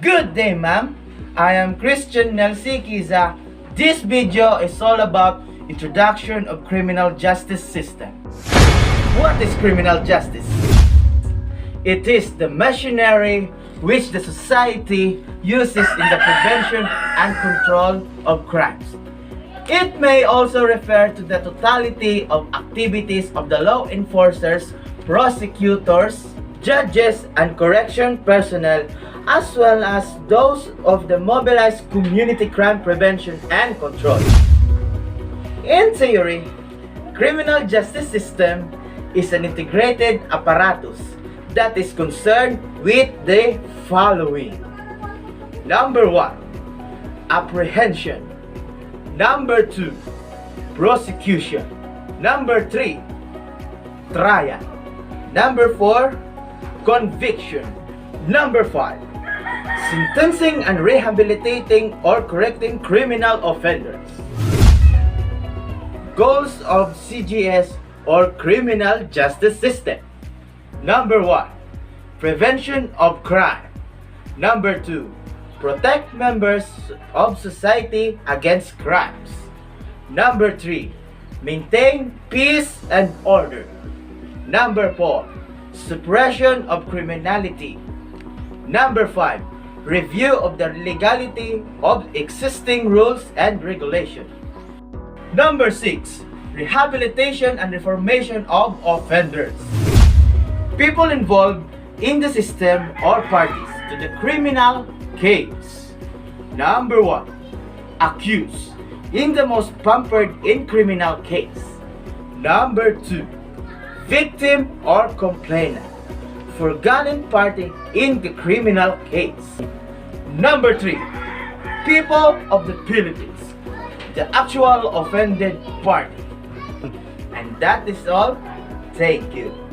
Good day, ma'am. I am Christian Nel Quiza. This video is all about introduction of criminal justice system. What is criminal justice? It is the machinery which the society uses in the prevention and control of crimes. It may also refer to the totality of activities of the law enforcers, prosecutors, judges, and correction personnel, as well as those of the mobilized community crime prevention and control. In theory, criminal justice system is an integrated apparatus that is concerned with the following. Number 1, apprehension. Number 2, prosecution. Number 3, trial. Number 4, conviction. Number 5, sentencing and rehabilitating or correcting criminal offenders. Goals of CJS or criminal justice system. Number 1, prevention of crime. Number 2, protect members of society against crimes. Number 3, maintain peace and order. Number 4, suppression of criminality. Number 5, review of the legality of existing rules and regulations. Number 6, rehabilitation and reformation of offenders. People involved in the system or parties to the criminal case. Number 1, accused in the most pampered in criminal case. Number 2, victim or complainant, forgotten party in the criminal case. Number 3, people of the Philippines, the actual offended party. And that is all. Thank you.